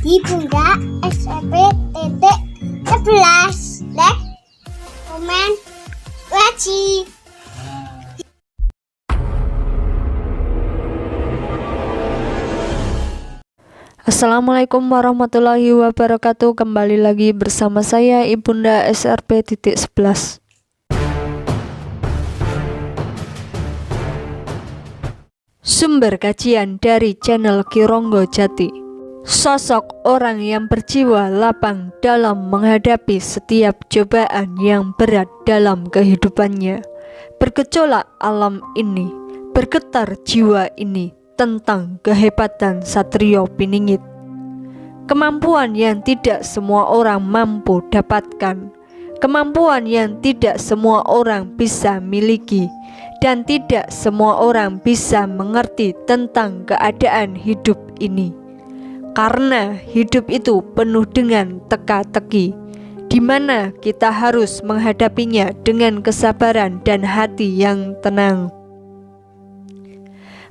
di Bunda SMP 11. Like, comment, watching. Assalamualaikum warahmatullahi wabarakatuh. Kembali lagi bersama saya Ibunda SRP.11. Sumber kajian dari channel Kironggo Jati. Sosok orang yang berjiwa lapang dalam menghadapi setiap cobaan yang berat dalam kehidupannya. Bergejolak alam ini, bergetar jiwa ini tentang kehebatan Satrio Piningit. Kemampuan yang tidak semua orang mampu dapatkan, kemampuan yang tidak semua orang bisa miliki, dan tidak semua orang bisa mengerti tentang keadaan hidup ini. Karena hidup itu penuh dengan teka-teki, di mana kita harus menghadapinya dengan kesabaran dan hati yang tenang.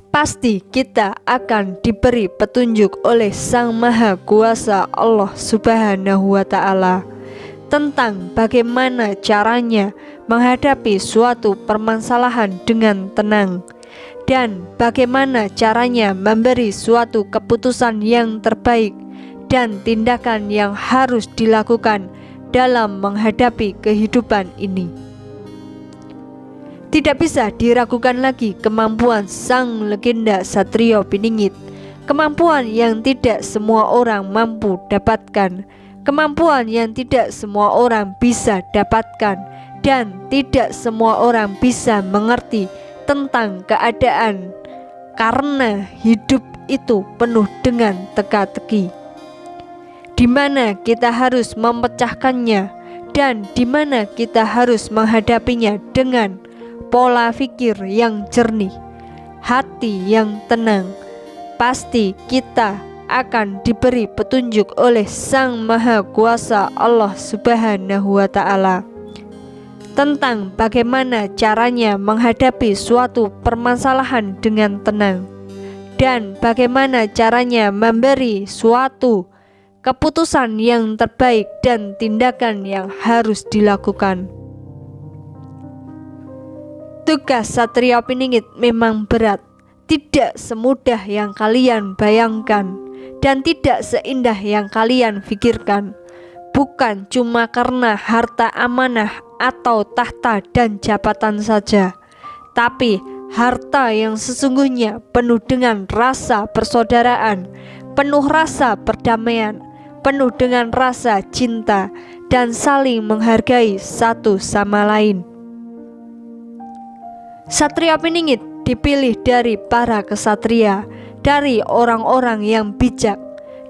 Pasti kita akan diberi petunjuk oleh Sang Maha Kuasa Allah Subhanahu wa Ta'ala tentang bagaimana caranya menghadapi suatu permasalahan dengan tenang, dan bagaimana caranya memberi suatu keputusan yang terbaik dan tindakan yang harus dilakukan dalam menghadapi kehidupan ini. Tidak bisa diragukan lagi kemampuan sang legenda Satrio Piningit, kemampuan yang tidak semua orang mampu dapatkan, kemampuan yang tidak semua orang bisa dapatkan, dan tidak semua orang bisa mengerti tentang keadaan, karena hidup itu penuh dengan teka-teki, di mana kita harus memecahkannya dan di mana kita harus menghadapinya dengan pola pikir yang jernih, hati yang tenang. Pasti kita akan diberi petunjuk oleh Sang Maha Kuasa Allah Subhanahu wa Ta'ala tentang bagaimana caranya menghadapi suatu permasalahan dengan tenang, dan bagaimana caranya memberi suatu keputusan yang terbaik dan tindakan yang harus dilakukan. Tugas Satrio Piningit memang berat, tidak semudah yang kalian bayangkan, dan tidak seindah yang kalian pikirkan. Bukan cuma karena harta amanah atau tahta dan jabatan saja, tapi harta yang sesungguhnya penuh dengan rasa persaudaraan, penuh rasa perdamaian, penuh dengan rasa cinta, dan saling menghargai satu sama lain. Satrio Piningit dipilih dari para kesatria, dari orang-orang yang bijak,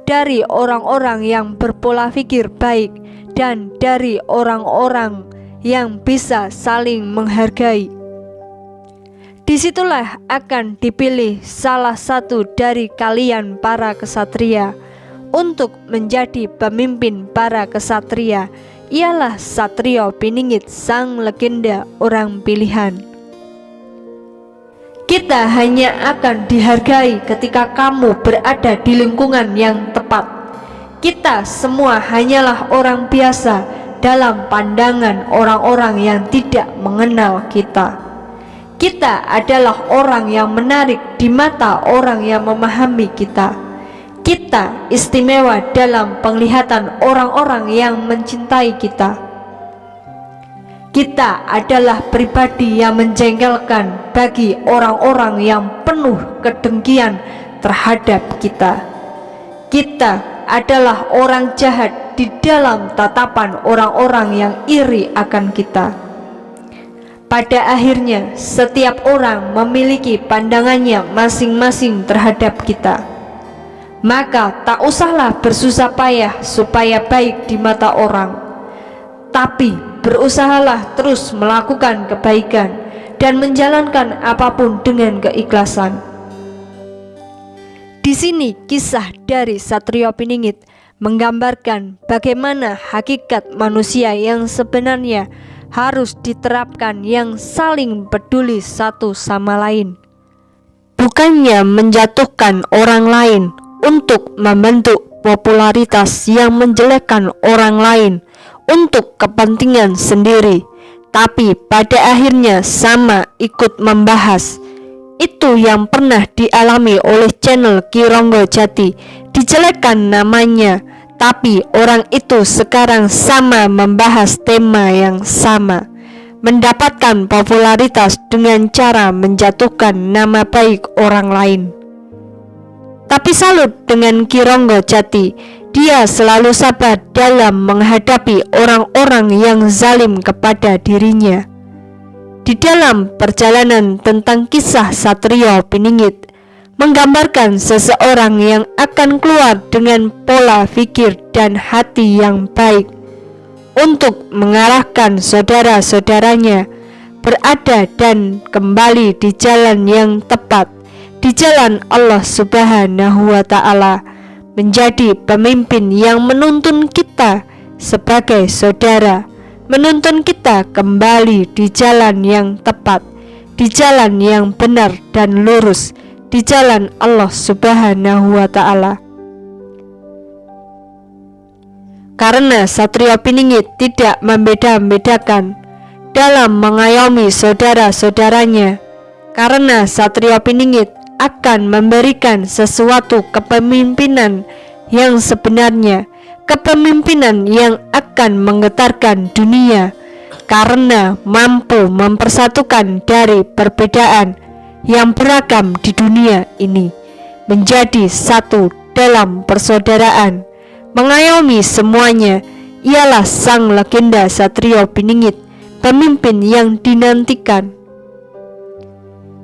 dari orang-orang yang berpola pikir baik, dan dari orang-orang yang bisa saling menghargai. Disitulah akan dipilih salah satu dari kalian para kesatria untuk menjadi pemimpin para kesatria. Ialah Satrio Piningit, sang legenda orang pilihan. Kita hanya akan dihargai ketika kamu berada di lingkungan yang tepat. Kita semua hanyalah orang biasa dalam pandangan orang-orang yang tidak mengenal kita. Kita adalah orang yang menarik di mata orang yang memahami kita. Kita istimewa dalam penglihatan orang-orang yang mencintai kita. Kita adalah pribadi yang menjengkelkan bagi orang-orang yang penuh kedengkian terhadap kita. Kita adalah orang jahat di dalam tatapan orang-orang yang iri akan kita. Pada akhirnya, setiap orang memiliki pandangannya masing-masing terhadap kita. Maka tak usahlah bersusah payah supaya baik di mata orang, tapi berusahalah terus melakukan kebaikan dan menjalankan apapun dengan keikhlasan. Di sini kisah dari Satrio Piningit menggambarkan bagaimana hakikat manusia yang sebenarnya harus diterapkan, yang saling peduli satu sama lain. Bukannya menjatuhkan orang lain untuk membentuk popularitas yang menjelekkan orang lain untuk kepentingan sendiri, tapi pada akhirnya sama ikut membahas. Itu yang pernah dialami oleh channel Ki Ronggo Jati, dijelekkan namanya, tapi orang itu sekarang sama membahas tema yang sama, mendapatkan popularitas dengan cara menjatuhkan nama baik orang lain. Tapi salut dengan Ki Ronggo Jati, dia selalu sabar dalam menghadapi orang-orang yang zalim kepada dirinya. Di dalam perjalanan tentang kisah Satrio Piningit, menggambarkan seseorang yang akan keluar dengan pola pikir dan hati yang baik untuk mengarahkan saudara-saudaranya berada dan kembali di jalan yang tepat, di jalan Allah Subhanahu wa Ta'ala, menjadi pemimpin yang menuntun kita sebagai saudara, menuntun kita kembali di jalan yang tepat, di jalan yang benar dan lurus, di jalan Allah Subhanahu wa Ta'ala. Karena Satrio Piningit tidak membeda-bedakan dalam mengayomi saudara-saudaranya, karena Satrio Piningit akan memberikan sesuatu kepemimpinan yang sebenarnya, kepemimpinan yang akan menggetarkan dunia, karena mampu mempersatukan dari perbedaan yang beragam di dunia ini menjadi satu dalam persaudaraan. Mengayomi semuanya ialah sang legenda Satrio Piningit, pemimpin yang dinantikan.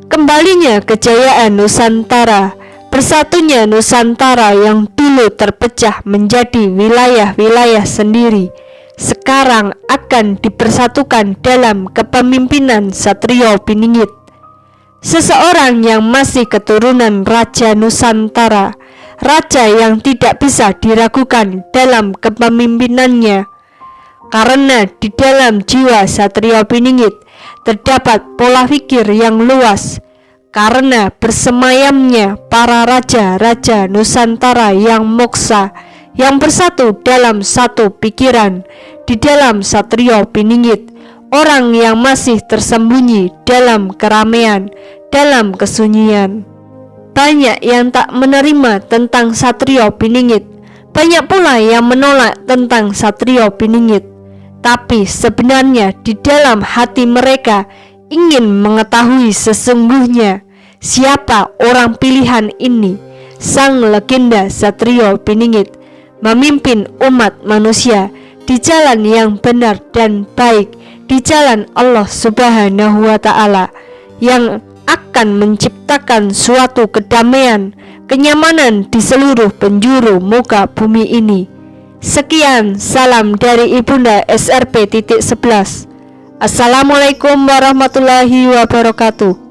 Kembalinya kejayaan Nusantara, bersatunya Nusantara yang dulu terpecah menjadi wilayah-wilayah sendiri, sekarang akan dipersatukan dalam kepemimpinan Satrio Piningit. Seseorang yang masih keturunan Raja Nusantara, raja yang tidak bisa diragukan dalam kepemimpinannya, karena di dalam jiwa Satrio Piningit terdapat pola pikir yang luas, karena bersemayamnya para raja-raja Nusantara yang moksa, yang bersatu dalam satu pikiran di dalam Satrio Piningit, orang yang masih tersembunyi dalam keramaian, dalam kesunyian. Banyak yang tak menerima tentang Satrio Piningit, banyak pula yang menolak tentang Satrio Piningit. Tapi sebenarnya di dalam hati mereka ingin mengetahui sesungguhnya siapa orang pilihan ini, sang legenda Satrio Piningit, memimpin umat manusia di jalan yang benar dan baik, di jalan Allah Subhanahu wa Ta'ala, yang akan menciptakan suatu kedamaian, kenyamanan di seluruh penjuru muka bumi ini. Sekian, salam dari Ibunda SRP.11. Assalamualaikum warahmatullahi wabarakatuh.